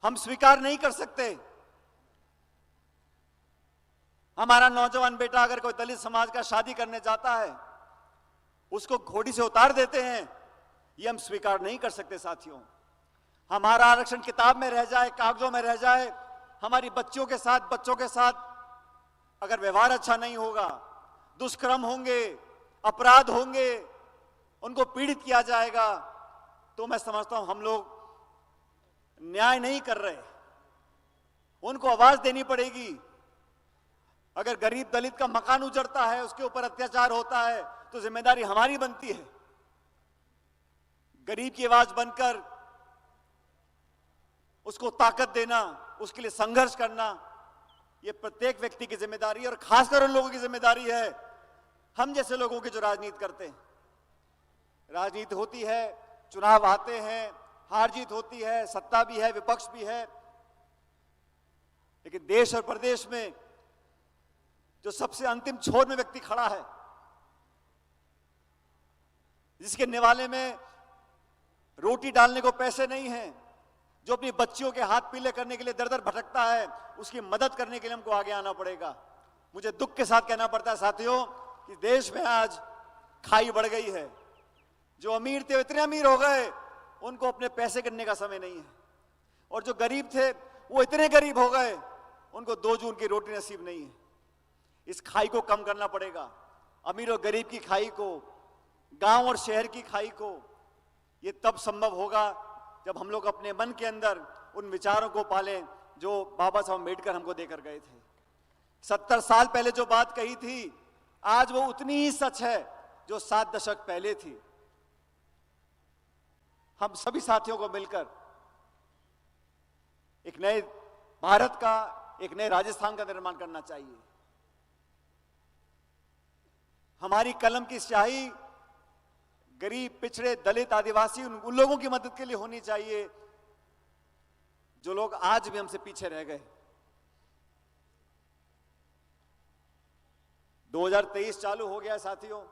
हम स्वीकार नहीं कर सकते। हमारा नौजवान बेटा अगर कोई दलित समाज का शादी करने जाता है, उसको घोड़ी से उतार देते हैं, ये हम स्वीकार नहीं कर सकते साथियों। हमारा आरक्षण किताब में रह जाए, कागजों में रह जाए, हमारी बच्चों के साथ अगर व्यवहार अच्छा नहीं होगा, दुष्कर्म होंगे, अपराध होंगे, उनको पीड़ित किया जाएगा, तो मैं समझता हूं हम लोग न्याय नहीं कर रहे। उनको आवाज देनी पड़ेगी। अगर गरीब दलित का मकान उजड़ता है, उसके ऊपर अत्याचार होता है, तो जिम्मेदारी हमारी बनती है। गरीब की आवाज बनकर उसको ताकत देना, उसके लिए संघर्ष करना, यह प्रत्येक व्यक्ति की जिम्मेदारी है, और खासकर उन लोगों की जिम्मेदारी है, हम जैसे लोगों की जो राजनीति करते हैं। राजनीति होती है, चुनाव आते हैं, हार जीत होती है, सत्ता भी है, विपक्ष भी है, लेकिन देश और प्रदेश में जो सबसे अंतिम छोर में व्यक्ति खड़ा है, जिसके निवाले में रोटी डालने को पैसे नहीं हैं, जो अपनी बच्चियों के हाथ पीले करने के लिए दर दर भटकता है, उसकी मदद करने के लिए हमको आगे आना पड़ेगा। मुझे दुख के साथ कहना पड़ता है साथियों कि देश में आज खाई बढ़ गई है। जो अमीर थे इतने अमीर हो गए, उनको अपने पैसे गिनने का समय नहीं है, और जो गरीब थे वो इतने गरीब हो गए, उनको 2 जून की रोटी नसीब नहीं है। इस खाई को कम करना पड़ेगा। अमीर और गरीब की खाई को, गांव और शहर की खाई को, ये तब संभव होगा जब हम लोग अपने मन के अंदर उन विचारों को पालें जो बाबा साहब अम्बेडकर हमको देकर गए थे। 70 साल पहले जो बात कही थी, आज वो उतनी ही सच है जो 7 दशक पहले थी। हम सभी साथियों को मिलकर एक नए भारत का, एक नए राजस्थान का निर्माण करना चाहिए। हमारी कलम की स्याही गरीब, पिछड़े, दलित, आदिवासी, उन लोगों की मदद के लिए होनी चाहिए जो लोग आज भी हमसे पीछे रह गए। 2023 चालू हो गया साथियों,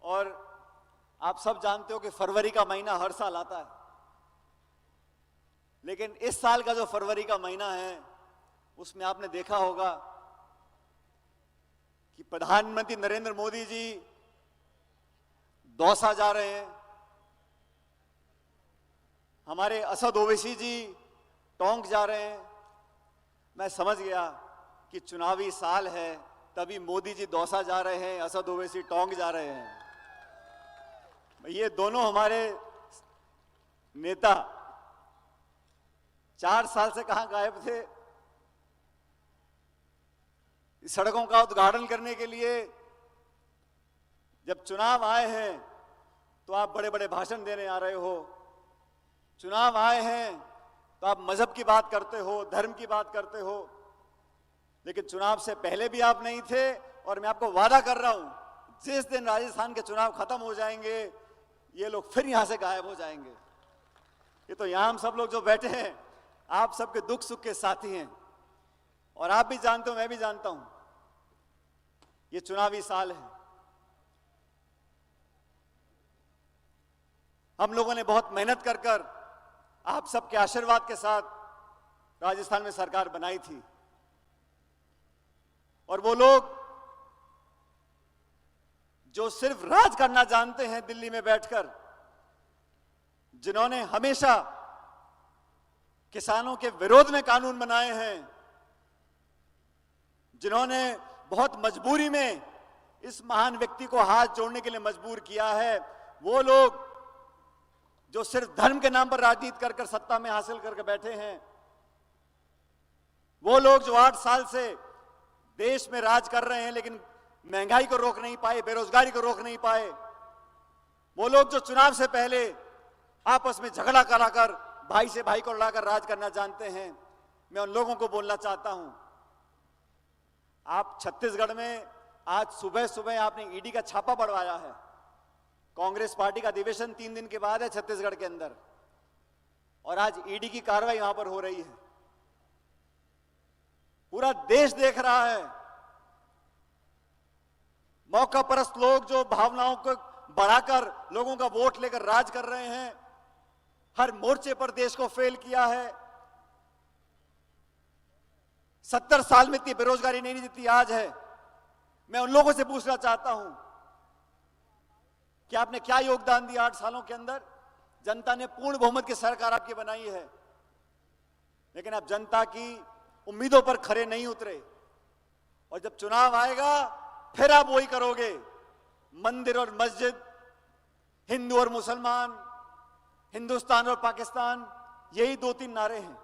और आप सब जानते हो कि फरवरी का महीना हर साल आता है, लेकिन इस साल का जो फरवरी का महीना है, उसमें आपने देखा होगा कि प्रधानमंत्री नरेंद्र मोदी जी दौसा जा रहे हैं, हमारे असद ओवैसी जी टोंक जा रहे हैं। मैं समझ गया कि चुनावी साल है, तभी मोदी जी दौसा जा रहे हैं, असद ओवैसी टोंक जा रहे हैं। ये दोनों हमारे नेता 4 साल से कहां गायब थे? सड़कों का उद्घाटन करने के लिए जब चुनाव आए हैं तो आप बड़े बड़े भाषण देने आ रहे हो, चुनाव आए हैं तो आप मजहब की बात करते हो, धर्म की बात करते हो, लेकिन चुनाव से पहले भी आप नहीं थे। और मैं आपको वादा कर रहा हूं, जिस दिन राजस्थान के चुनाव खत्म हो जाएंगे, ये लोग फिर यहां से गायब हो जाएंगे। ये तो यहां हम सब लोग जो बैठे हैं, आप सबके दुख सुख के साथी हैं, और आप भी जानते हो, मैं भी जानता हूं, ये चुनावी साल है। हम लोगों ने बहुत मेहनत कर कर आप सबके आशीर्वाद के साथ राजस्थान में सरकार बनाई थी, और वो लोग जो सिर्फ राज करना जानते हैं दिल्ली में बैठकर, जिन्होंने हमेशा किसानों के विरोध में कानून बनाए हैं, जिन्होंने बहुत मजबूरी में इस महान व्यक्ति को हाथ जोड़ने के लिए मजबूर किया है, वो लोग जो सिर्फ धर्म के नाम पर राजनीति कर कर सत्ता में हासिल करके बैठे हैं, वो लोग जो 8 साल से देश में राज कर रहे हैं लेकिन महंगाई को रोक नहीं पाए, बेरोजगारी को रोक नहीं पाए, वो लोग जो चुनाव से पहले आपस में झगड़ा कराकर, भाई से भाई को लड़ाकर राज करना जानते हैं, मैं उन लोगों को बोलना चाहता हूं, आप छत्तीसगढ़ में आज सुबह सुबह आपने ईडी का छापा बढ़वाया है। कांग्रेस पार्टी का अधिवेशन 3 दिन के बाद है छत्तीसगढ़ के अंदर, और आज ईडी की कार्रवाई यहां पर हो रही है। पूरा देश देख रहा है, मौका परस्त लोग जो भावनाओं को बढ़ाकर लोगों का वोट लेकर राज कर रहे हैं, हर मोर्चे पर देश को फेल किया है। 70 साल में इतनी बेरोजगारी नहीं जितनी आज है। मैं उन लोगों से पूछना चाहता हूं कि आपने क्या योगदान दिया 8 सालों के अंदर। जनता ने पूर्ण बहुमत की सरकार आपकी बनाई है, लेकिन आप जनता की उम्मीदों पर खरे नहीं उतरे। और जब चुनाव आएगा फिर आप वही करोगे। मंदिर और मस्जिद, हिंदू और मुसलमान, हिंदुस्तान और पाकिस्तान, यही 2-3 नारे हैं।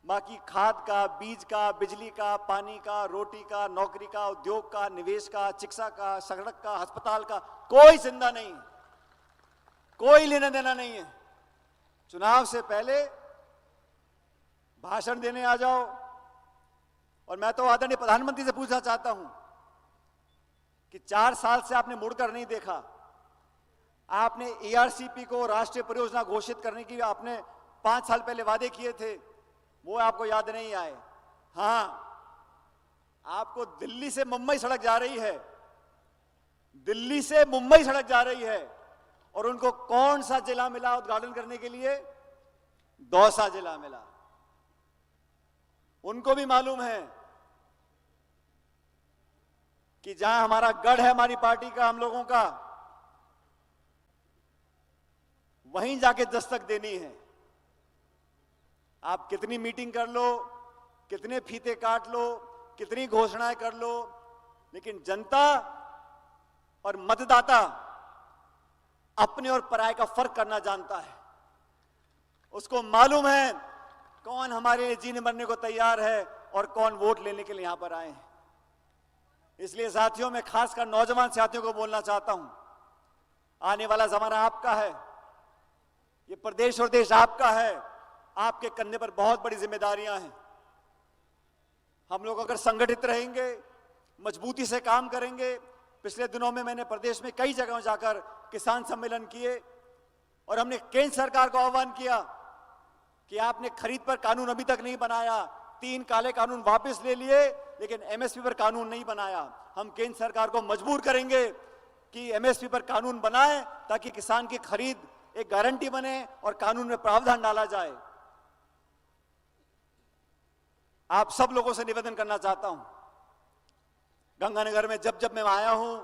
बाकी खाद का, बीज का, बिजली का, पानी का, रोटी का, नौकरी का, उद्योग का, निवेश का, चिकित्सा का, सड़क का, अस्पताल का कोई जिंदा नहीं है, कोई लेना देना नहीं है। चुनाव से पहले भाषण देने आ जाओ। और मैं तो आदरणीय प्रधानमंत्री से पूछना चाहता हूं कि 4 साल से आपने मुड़कर नहीं देखा। आपने एआरसीपी को राष्ट्रीय परियोजना घोषित करने की आपने 5 साल पहले वादे किए थे, वो आपको याद नहीं आए। हां, आपको दिल्ली से मुंबई सड़क जा रही है, दिल्ली से मुंबई सड़क जा रही है, और उनको कौन सा जिला मिला उद्घाटन करने के लिए? दौसा जिला मिला। उनको भी मालूम है कि जहां हमारा गढ़ है हमारी पार्टी का, हम लोगों का, वहीं जाके दस्तक देनी है। आप कितनी मीटिंग कर लो, कितने फीते काट लो, कितनी घोषणाएं कर लो, लेकिन जनता और मतदाता अपने और पराये का फर्क करना जानता है। उसको मालूम है कौन हमारे लिए जीने मरने को तैयार है और कौन वोट लेने के लिए यहां पर आए हैं। इसलिए साथियों, मैं खासकर नौजवान साथियों को बोलना चाहता हूं, आने वाला जमाना आपका है, ये प्रदेश और देश आपका है, आपके कंधे पर बहुत बड़ी जिम्मेदारियां हैं। हम लोग अगर संगठित रहेंगे, मजबूती से काम करेंगे। पिछले दिनों में मैंने प्रदेश में कई जगहों जाकर किसान सम्मेलन किए और हमने केंद्र सरकार को आह्वान किया कि आपने खरीद पर कानून अभी तक नहीं बनाया, 3 काले कानून वापस ले लिए, लेकिन एमएसपी पर कानून नहीं बनाया। हम केंद्र सरकार को मजबूर करेंगे कि एमएसपी पर कानून बनाए ताकि किसान की खरीद एक गारंटी बने और कानून में प्रावधान डाला जाए। आप सब लोगों से निवेदन करना चाहता हूं, गंगानगर में जब जब मैं आया हूं,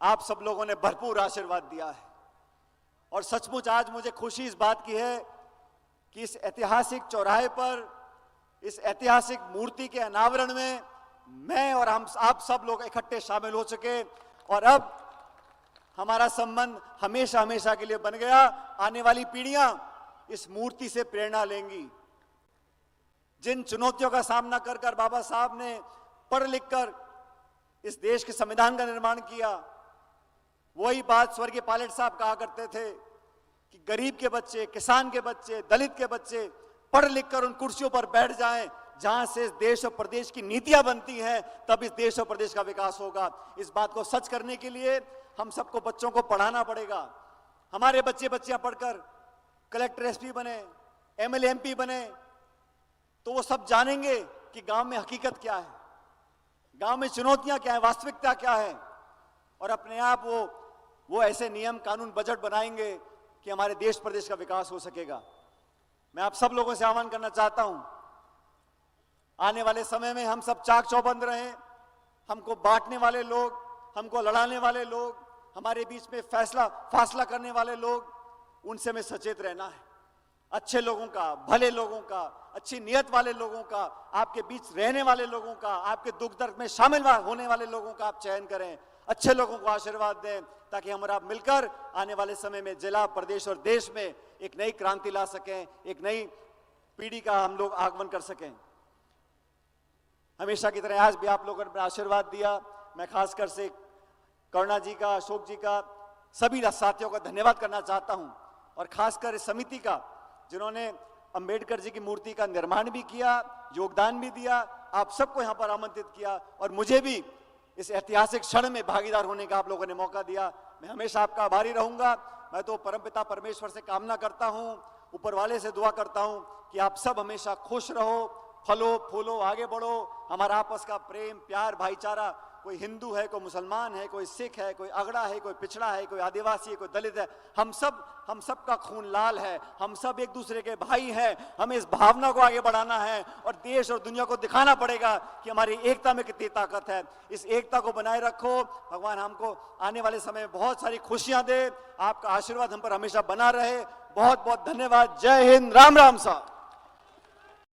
आप सब लोगों ने भरपूर आशीर्वाद दिया है। और सचमुच आज मुझे खुशी इस बात की है कि इस ऐतिहासिक चौराहे पर, इस ऐतिहासिक मूर्ति के अनावरण में मैं और आप सब लोग इकट्ठे शामिल हो सके, और अब हमारा संबंध हमेशा हमेशा के लिए बन गया। आने वाली पीढ़ियां इस मूर्ति से प्रेरणा लेंगी। जिन चुनौतियों का सामना कर कर बाबा साहब ने पढ़ लिख कर इस देश के संविधान का निर्माण किया, वही बात स्वर्गीय पायलट साहब कहा करते थे कि गरीब के बच्चे, किसान के बच्चे, दलित के बच्चे पढ़ लिख कर उन कुर्सियों पर बैठ जाएं जहां से देश और प्रदेश की नीतियां बनती हैं, तब इस देश और प्रदेश का विकास होगा। इस बात को सच करने के लिए हम सबको बच्चों को पढ़ाना पड़ेगा। हमारे बच्चे बच्चियां पढ़कर कलेक्टर, एसपी बने, एमएलए, एमपी बने, तो वो सब जानेंगे कि गांव में हकीकत क्या है, गांव में चुनौतियां क्या है, वास्तविकता क्या है, और अपने आप वो ऐसे नियम, कानून, बजट बनाएंगे कि हमारे देश प्रदेश का विकास हो सकेगा। मैं आप सब लोगों से आह्वान करना चाहता हूं, आने वाले समय में हम सब चाक चौबंद रहें। हमको बांटने वाले लोग, हमको लड़ाने वाले लोग, हमारे बीच में फासला करने वाले लोग, उनसे हमें सचेत रहना है। अच्छे लोगों का, भले लोगों का, अच्छी नियत वाले लोगों का, आपके बीच रहने वाले लोगों का, आपके दुख दर्द में शामिल होने वाले लोगों का आप चयन करें, अच्छे लोगों को आशीर्वाद दें, ताकि हम और आप मिलकर आने वाले समय में जिला, प्रदेश और देश में एक नई क्रांति ला सकें, एक नई पीढ़ी का हम लोग आगमन कर सकें। हमेशा की तरह आज भी आप लोगों ने आशीर्वाद दिया। मैं खासकर से करुणा जी का, अशोक जी का, सभी साथियों का धन्यवाद करना चाहता हूं, और खासकर इस समिति का जिन्होंने अंबेडकर जी की मूर्ति का निर्माण भी किया, योगदान भी दिया, आप सबको यहां पर आमंत्रित किया, और मुझे भी इस ऐतिहासिक क्षण में भागीदार होने का आप लोगों ने मौका दिया। मैं हमेशा आपका आभारी रहूंगा। मैं तो परमपिता परमेश्वर से कामना करता हूं, ऊपर वाले से दुआ करता हूं कि आप सब हमेशा खुश रहो, फलो फूलो, आगे बढ़ो। हमारा आपस का प्रेम, प्यार, भाईचारा, कोई हिंदू है, कोई मुसलमान है, कोई सिख है, कोई अगड़ा है, कोई पिछड़ा है, कोई आदिवासी है, कोई दलित है, हम सब हम सबका खून लाल है, हम सब एक दूसरे के भाई हैं। हमें इस भावना को आगे बढ़ाना है और देश और दुनिया को दिखाना पड़ेगा कि हमारी एकता में कितनी ताकत है। इस एकता को बनाए रखो। भगवान हमको आने वाले समय में बहुत सारी खुशियां दे। आपका आशीर्वाद हम पर हमेशा बना रहे। बहुत बहुत धन्यवाद। जय हिंद। राम राम साहब।